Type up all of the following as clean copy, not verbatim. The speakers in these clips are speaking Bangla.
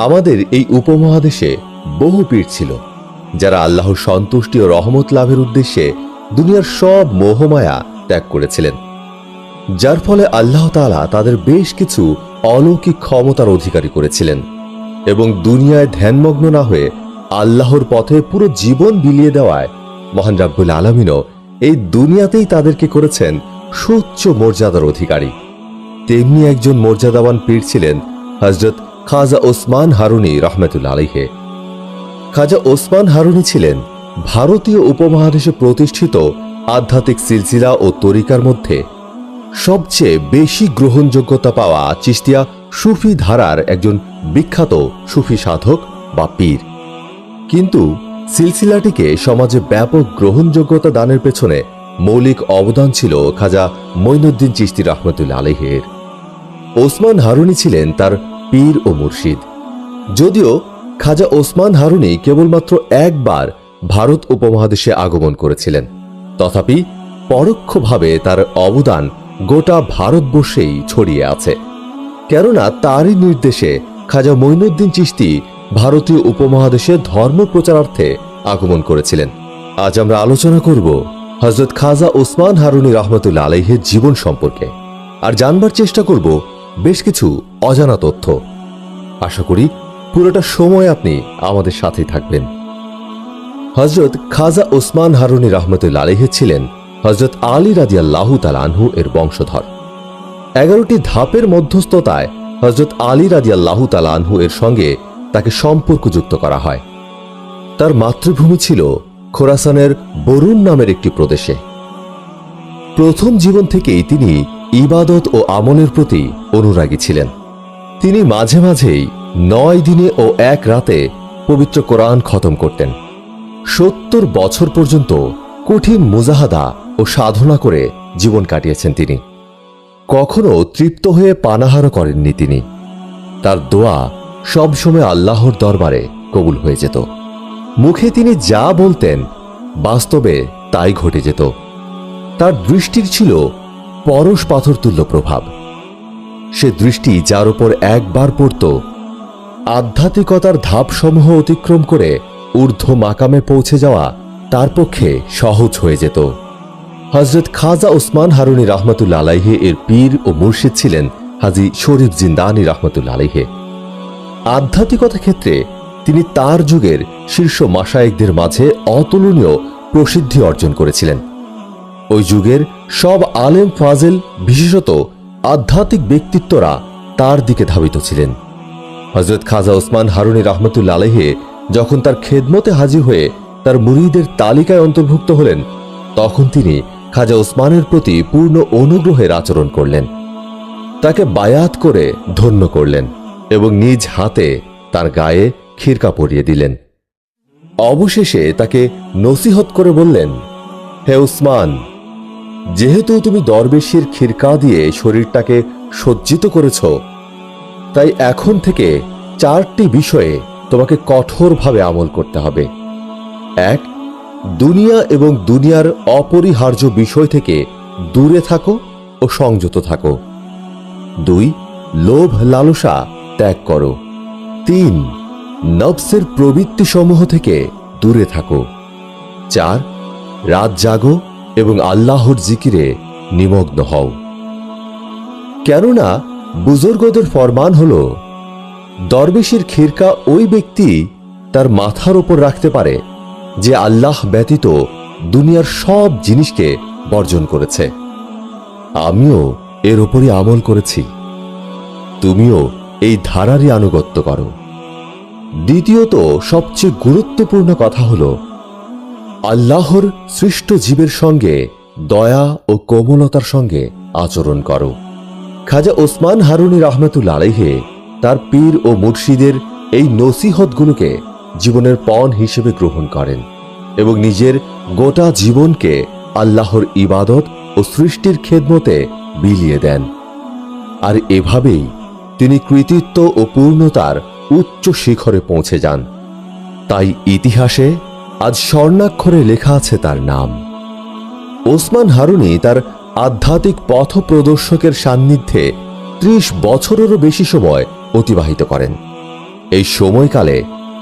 আমাদের এই উপমহাদেশে বহু পীর ছিল যারা আল্লাহর সন্তুষ্টি ও রহমত লাভের উদ্দেশ্যে দুনিয়ার সব মোহমায়া ত্যাগ করেছিলেন, যার ফলে আল্লাহ তাআলা তাদের বেশ কিছু অলৌকিক ক্ষমতার অধিকারী করেছিলেন এবং দুনিয়ায় ধ্যানমগ্ন না হয়ে আল্লাহর পথে পুরো জীবন বিলিয়ে দেওয়ায় মহান রাব্বুল আলামিনও এই দুনিয়াতেই তাদেরকে করেছেন সুউচ্চ মর্যাদার অধিকারী। তেমনি একজন মর্যাদাবান পীর ছিলেন হযরত খাজা ওসমান হারুনি রহমতুল্লাহ আলাইহি। খাজা ওসমান হারুনি ছিলেন ভারতীয় উপমহাদেশে প্রতিষ্ঠিত আধ্যাত্মিক সিলসিলা ও তরিকার মধ্যে সবচেয়ে বেশি গ্রহণযোগ্যতা পাওয়া চিশতিয়া সুফি ধারার একজন বিখ্যাত সুফি সাধক বা পীর। কিন্তু সিলসিলাটিকে সমাজে ব্যাপক গ্রহণযোগ্যতা দানের পেছনে মৌলিক অবদান ছিল খাজা মঈনুদ্দিন চিশতি রহমতুল্লাহ আলাইহির। ওসমান হারুনি ছিলেন তার পীর ও মুর্শিদ। যদিও খাজা ওসমান হারুনি কেবলমাত্র একবার ভারত উপমহাদেশে আগমন করেছিলেন, তথাপি পরোক্ষভাবে তার অবদান গোটা ভারতবর্ষেই ছড়িয়ে আছে। কেননা তারই নির্দেশে খাজা মঈনুদ্দিন চিশতি ভারতীয় উপমহাদেশে ধর্ম প্রচারার্থে আগমন করেছিলেন। আজ আমরা আলোচনা করব হযরত খাজা ওসমান হারুনি রহমতুল্লাহ আলাইহির জীবন সম্পর্কে, আর জানবার চেষ্টা করব বেশ কিছু অজানা তথ্য। আশা করি পুরোটা সময় আপনি আমাদের সাথেই থাকবেন। হযরত খাজা ওসমান হারুনি রহমতুল্লাহ আলাইহি ছিলেন হযরত আলী রাদিয়াল্লাহু তাআলা আনহু এর বংশধর। 11টি ধাপের মধ্যস্থতায় হযরত আলী রাদিয়াল্লাহু তাআলা আনহু এর সঙ্গে তাকে সম্পর্কযুক্ত করা হয়। তার মাতৃভূমি ছিল খোরাসানের বরুণ নামের একটি প্রদেশে। প্রথম জীবন থেকেই তিনি ইবাদত ও আমলের প্রতি অনুরাগী ছিলেন। তিনি মাঝে মাঝেই 9 দিনে ও 1 রাতে পবিত্র কোরআন খতম করতেন। 70 বছর পর্যন্ত কঠিন মুজাহাদা ও সাধনা করে জীবন কাটিয়েছেন তিনি। কখনো তৃপ্ত হয়ে পানাহারও করেননি তিনি। তার দোয়া সবসময় আল্লাহর দরবারে কবুল হয়ে যেত। মুখে তিনি যা বলতেন বাস্তবে তাই ঘটে যেত। তার দৃষ্টির ছিল পরশ পাথর তুল্য প্রভাব। সে দৃষ্টি যার উপর একবার পড়ত, আধ্যাত্মিকতার ধাপসমূহ অতিক্রম করে ঊর্ধ্ব মাকামে পৌঁছে যাওয়া তার পক্ষে সহজ হয়ে যেত। হযরত খাজা ওসমান হারুনি রহমতুল্লাহ আলাইহি এর পীর ও মুর্শিদ ছিলেন হাজী শরীফ জিন্দানি রহমতুল্লাহ আলাইহি। আধ্যাত্মিকতা ক্ষেত্রে তিনি তার যুগের শীর্ষ মাশায়েখদের মাঝে অতুলনীয় প্রসিদ্ধি অর্জন করেছিলেন। ওই যুগের সব আলেম ফাজেল, বিশেষত আধ্যাত্মিক ব্যক্তিত্বরা তার দিকে ধাবিত ছিলেন। হযরত খাজা ওসমান হারুনি রহমতুল্লাহ আলাইহি যখন তার খেদমতে হাজির হয়ে তার মুরিদের তালিকায় অন্তর্ভুক্ত হলেন, তখন তিনি খাজা ওসমানের প্রতি পূর্ণ অনুগ্রহের আচরণ করলেন, তাকে বায়াত করে ধন্য করলেন এবং নিজ হাতে তার গায়ে খিরকা পরিয়ে দিলেন। অবশেষে তাকে নসিহত করে বললেন, হে উসমান, যেহেতু তুমি দরবেশির খিরকা দিয়ে শরীরটাকে সজ্জিত করেছ, তাই এখন থেকে 4টি বিষয়ে তোমাকে কঠোরভাবে আমল করতে হবে। 1. দুনিয়া এবং দুনিয়ার অপরিহার্য বিষয় থেকে দূরে থাকো ও সংযত থাকো। 2. লোভ লালসা ত্যাগ করো। 3. নফসের প্রবৃত্তি সমূহ থেকে দূরে থাকো। 4. রাত জাগো এবং আল্লাহর জিকিরে নিমগ্ন হও। কেননা বুজুর্গদের ফরমান হলো, দরবেশির খিরকা ওই ব্যক্তি তার মাথার উপর রাখতে পারে যে আল্লাহ ব্যতীত দুনিয়ার সব জিনিসকে বর্জন করেছে। আমিও এর উপরই আমল করেছি, তুমিও এই ধারারই আনুগত্য করো। দ্বিতীয়ত সবচেয়ে গুরুত্বপূর্ণ কথা হলো, আল্লাহর সৃষ্ট জীবের সঙ্গে দয়া ও কোমলতার সঙ্গে আচরণ করো। খাজা ওসমান হারুনি রহমতুল্লাহ আলাইহি তার পীর ও মুর্শিদের এই নসিহতগুলোকে জীবনের পণ হিসেবে গ্রহণ করেন এবং নিজের গোটা জীবনকে আল্লাহর ইবাদত ও সৃষ্টির খেদমতে বিলিয়ে দেন। আর এভাবেই তিনি কৃতিত্ব ও পূর্ণতার উচ্চ শিখরে পৌঁছে যান। তাই ইতিহাসে আজ স্বর্ণাক্ষরে লেখা আছে তার নাম। ওসমান হারুনি তার আধ্যাত্মিক পথ প্রদর্শকের সান্নিধ্যে 30 বছরেরও বেশি সময় অতিবাহিত করেন। এই সময়কালে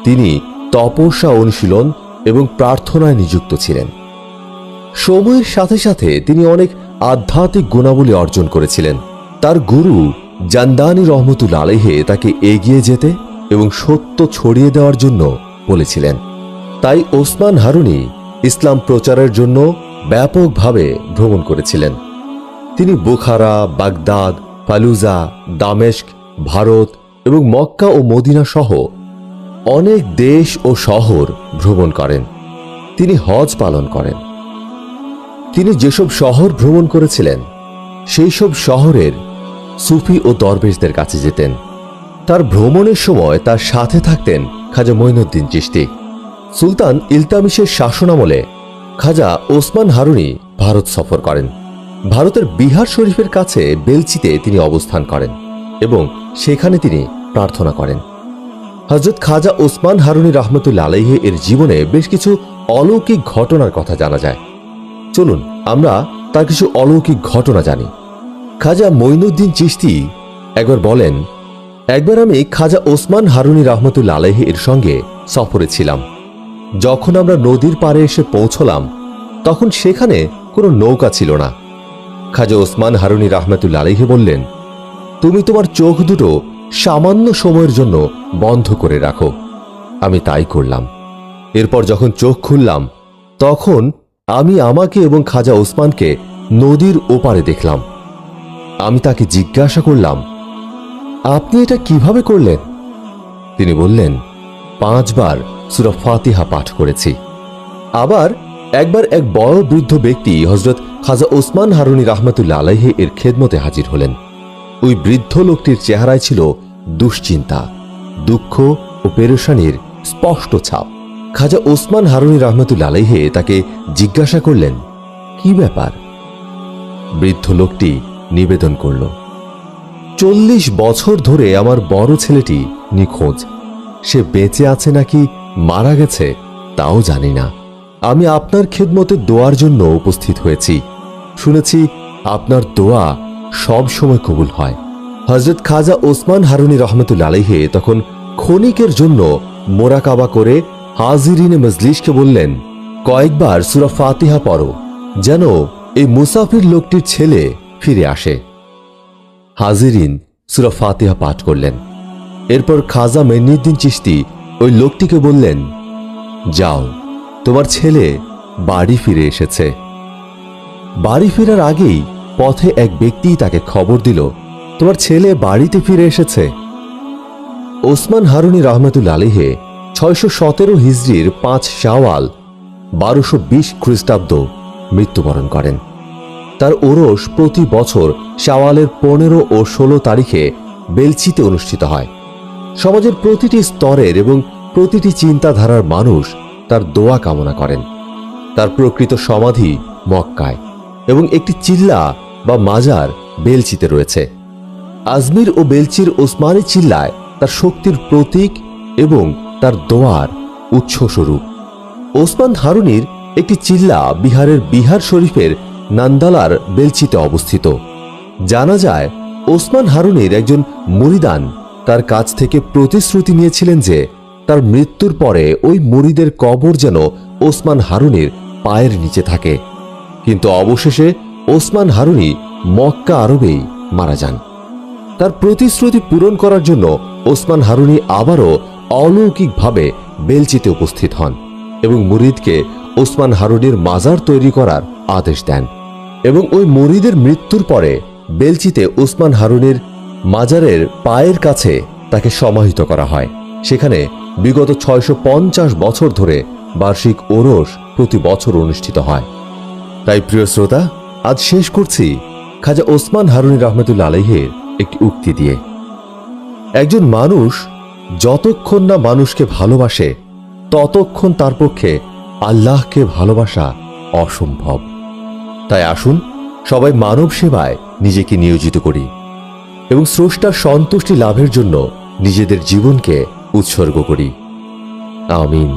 তিনি তপস্যা অনুশীলন এবং প্রার্থনায় নিযুক্ত ছিলেন। সময়ের সাথে সাথে তিনি অনেক আধ্যাত্মিক গুণাবলী অর্জন করেছিলেন। তার গুরু জান্দানি রহমতুল্লাহ আলাইহি তাকে এগিয়ে যেতে এবং সত্য ছড়িয়ে দেওয়ার জন্য বলেছিলেন। তাই ওসমান হারুনি ইসলাম প্রচারের জন্য ব্যাপকভাবে ভ্রমণ করেছিলেন। তিনি বুখারা, বাগদাদ, ফালুজা, দামেস্ক, ভারত এবং মক্কা ও মদিনা সহ অনেক দেশ ও শহর ভ্রমণ করেন। তিনি হজ পালন করেন। তিনি যেসব শহর ভ্রমণ করেছিলেন সেই সব শহরের সুফি ও দরবেশদের কাছে যেতেন। তার ভ্রমণের সময় তার সাথে থাকতেন খাজা মঈনুদ্দিন চিশতি। সুলতান ইলতামিশের শাসনামলে খাজা ওসমান হারুনি ভারত সফর করেন। ভারতের বিহার শরীফের কাছে বেলচিতে তিনি অবস্থান করেন এবং সেখানে তিনি প্রার্থনা করেন। হযরত খাজা ওসমান হারুনি রহমতুল্লাহ আলাইহি এর জীবনে বেশ কিছু অলৌকিক ঘটনার কথা জানা যায়। চলুন আমরা তার কিছু অলৌকিক ঘটনা জানি। খাজা মঈনুদ্দিন চিশতি একবার বলেন, একবার আমি খাজা ওসমান হারুনি রহমতুল্লাহ আলাইহি এর সঙ্গে সফরে ছিলাম। যখন আমরা নদীর পাড়ে এসে পৌঁছলাম তখন সেখানে কোনো নৌকা ছিল না। খাজা ওসমান হারুনি রহমতুল্লাহ আলাইহি বললেন, তুমি তোমার চোখ দুটো সামান্য সময়ের জন্য বন্ধ করে রাখো। আমি তাই করলাম। এরপর যখন চোখ খুললাম তখন আমি আমাকে এবং খাজা ওসমানকে নদীর ওপারে দেখলাম। আমি তাকে জিজ্ঞাসা করলাম, আপনি এটা কিভাবে করলেন? তিনি বললেন, 5 বার সূরা ফাতিহা পাঠ করেছি। আবার একবার এক বড় বৃদ্ধ ব্যক্তি হযরত খাজা ওসমান হারুনি রহমতুল্লাহ আলাইহি এর খেদমতে হাজির হলেন। ওই বৃদ্ধ লোকটির চেহারায় ছিল দুশ্চিন্তা, দুঃখ ও পেরেশানির স্পষ্ট ছাপ। খাজা ওসমান হারুনি রহমতুল্লাহ আলাইহি তাকে জিজ্ঞাসা করলেন, কি ব্যাপার? বৃদ্ধ লোকটি নিবেদন করল, 40 বছর ধরে আমার বড় ছেলেটি নিখোঁজ। সে বেঁচে আছে নাকি মারা গেছে তাও জানি না। আমি আপনার খেদমতে দোয়ার জন্য উপস্থিত হয়েছি। শুনেছি আপনার দোয়া সব সময় কবুল হয়। হযরত খাজা ওসমান হারুনি রহমতুল্লাহ আলাইহি তখন ক্ষণিকের জন্য মোরাকাবা করে হাজিরিনে মজলিসকে বললেন, কয়েকবার সূরা ফাতিহা পড়ো যেন এই মুসাফির লোকটির ছেলে ফিরে আসে। হাজিরিন সূরা ফাতিহা পাঠ করলেন। এরপর খাজা মঈনুদ্দিন চিশতি ওই লোকটিকে বললেন, যাও, তোমার ছেলে বাড়ি ফিরে এসেছে। বাড়ি ফেরার আগেই পথে এক ব্যক্তি তাকে খবর দিল, তোমার ছেলে বাড়িতে ফিরে এসেছে। ওসমান হারুনি রহমতুল্লাহ আলাইহি 617 হিজরির 5 শাওয়াল 1220 খ্রিস্টাব্দ মৃত্যুবরণ করেন। তার ওরস প্রতি বছর শাওয়ালের 15 ও 16 তারিখে বেলচিতে অনুষ্ঠিত হয়। সমাজের প্রতিটি স্তরের এবং প্রতিটি চিন্তাধারার মানুষ তার দোয়া কামনা করেন। তার প্রকৃত সমাধি মক্কায় এবং একটি চিল্লা বা মাজার বেলচিতে রয়েছে। আজমির ও বেলচির ওসমানী চিল্লায় তার শক্তির প্রতীক এবং তার দোয়ার উৎসস্বরূপ। ওসমান হারুনির একটি চিল্লা বিহারের বিহার শরীফের নান্দালার বেলচিতে অবস্থিত। জানা যায় ওসমান হারুনির একজন মুরিদান তার কাছ থেকে প্রতিশ্রুতি নিয়েছিলেন যে তার মৃত্যুর পরে ওই মুরিদের কবর যেন ওসমান হারুনির পায়ের নিচে থাকে। কিন্তু অবশেষে ওসমান হারুনি মক্কা আরবেই মারা যান। তার প্রতিশ্রুতি পূরণ করার জন্য ওসমান হারুনি আবারও অলৌকিকভাবে বেলচিতে উপস্থিত হন এবং মুরিদকে ওসমান হারুনির মাজার তৈরি করার আদেশ দেন এবং ওই মুরিদের মৃত্যুর পরে বেলচিতে ওসমান হারুনির মাজারের পায়ের কাছে তাকে সমাহিত করা হয়। সেখানে বিগত 650 বছর ধরে বার্ষিক ওরস প্রতি বছর অনুষ্ঠিত হয়। তাই প্রিয় শ্রোতা, আজ শেষ করছি খাজা ওসমান হারুনি রহমতুল্লাহ আলাইহির একটি উক্তি দিয়ে, একজন মানুষ যতক্ষণ না মানুষকে ভালোবাসে ততক্ষণ তার পক্ষে আল্লাহকে ভালোবাসা অসম্ভব। তাই আসুন সবাই মানব সেবায় নিজেকে নিয়োজিত করি এবং স্রষ্টার সন্তুষ্টি লাভের জন্য নিজেদের জীবনকে উৎসর্গ করি। আমিন।